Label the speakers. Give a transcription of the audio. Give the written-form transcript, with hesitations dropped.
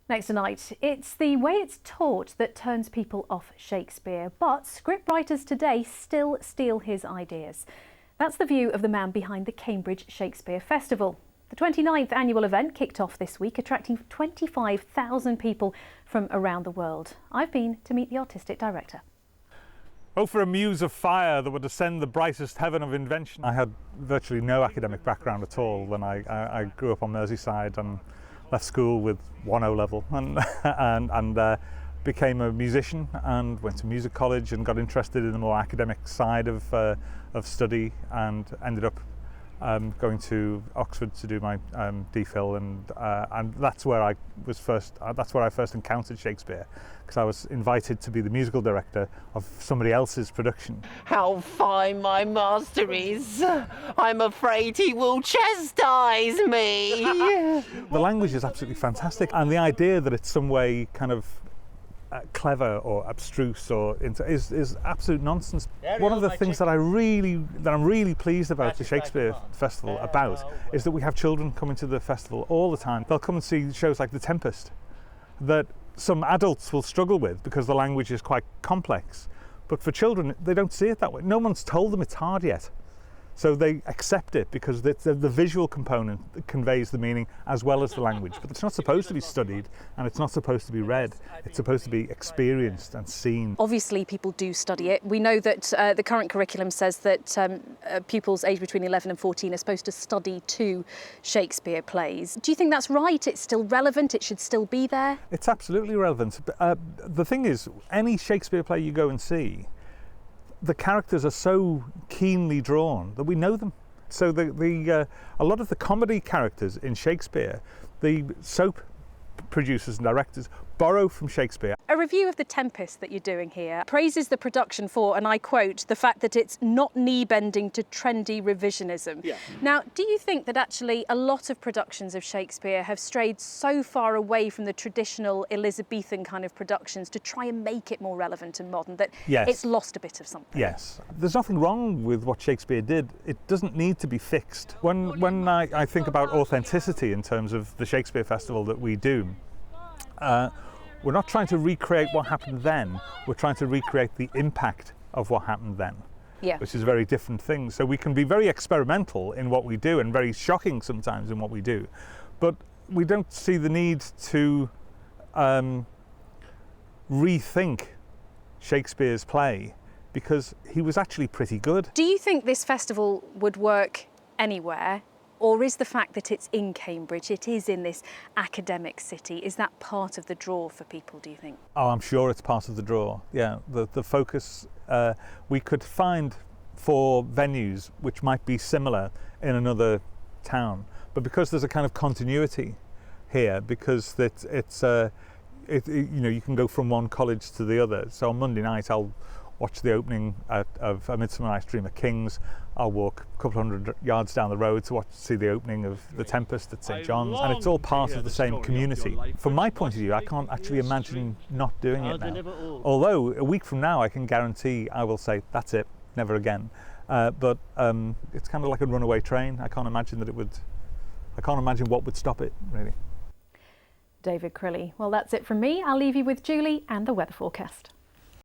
Speaker 1: Next tonight, it's the way it's taught that turns people off Shakespeare, but scriptwriters today still steal his ideas. That's the view of the man behind the Cambridge Shakespeare Festival. The 29th annual event kicked off this week, attracting 25,000 people from around the world. I've been to meet the artistic director.
Speaker 2: Oh, for a muse of fire that would ascend the brightest heaven of invention. I had virtually no academic background at all when I grew up on Merseyside and left school with 1 O-level and became a musician and went to music college and got interested in the more academic side of study and ended up going to Oxford to do my DPhil, and that's where I was first. That's where I first encountered Shakespeare, because I was invited to be the musical director of somebody else's production.
Speaker 3: How fine my master is! I'm afraid he will chastise me.
Speaker 2: The language is absolutely fantastic, and the idea that it's some way kind of clever or abstruse or is absolute nonsense. One of the things that I'm really pleased about the Shakespeare Festival is that we have children coming to the festival all the time. They'll come and see shows like The Tempest that some adults will struggle with because the language is quite complex, but for children they don't see it that way. No one's told them it's hard yet. So they accept it because the visual component conveys the meaning as well as the language. But it's not supposed to be studied and it's not supposed to be read. It's supposed to be experienced and seen.
Speaker 1: Obviously, people do study it. We know that the current curriculum says that pupils aged between 11 and 14 are supposed to study 2 Shakespeare plays. Do you think that's right? It's still relevant? It should still be there?
Speaker 2: It's absolutely relevant. The thing is, any Shakespeare play you go and see, the characters are so keenly drawn that we know them. So a lot of the comedy characters in Shakespeare, the soap producers and directors borrow from Shakespeare.
Speaker 1: A review of The Tempest that you're doing here praises the production for, and I quote, the fact that it's not knee-bending to trendy revisionism. Yeah. Now, do you think that actually a lot of productions of Shakespeare have strayed so far away from the traditional Elizabethan kind of productions to try and make it more relevant and modern that it's lost a bit of something?
Speaker 2: Yes. There's nothing wrong with what Shakespeare did. It doesn't need to be fixed. When I think about authenticity in terms of the Shakespeare Festival that we do, we're not trying to recreate what happened then, we're trying to recreate the impact of what happened then, which is a very different thing. So we can be very experimental in what we do and very shocking sometimes in what we do, but we don't see the need to rethink Shakespeare's play because he was actually pretty good.
Speaker 1: Do you think this festival would work anywhere? Or is the fact that it's in Cambridge, it is in this academic city, is that part of the draw for people, do you think?
Speaker 2: Oh, I'm sure it's part of the draw, yeah. The focus we could find for venues which might be similar in another town, but because there's a kind of continuity here, because you can go from one college to the other. So on Monday night I'll watch the opening of A Midsummer Night's Dream at King's. I'll walk a couple hundred yards down the road to see the opening of The Tempest at St John's, and it's all part of the same community. From my point of view, I can't actually imagine not doing it now. Although a week from now I can guarantee I will say, that's it, never again. But it's kind of like a runaway train. I can't imagine what would stop it, really.
Speaker 1: David Crilly. Well, that's it from me. I'll leave you with Julie and the weather forecast.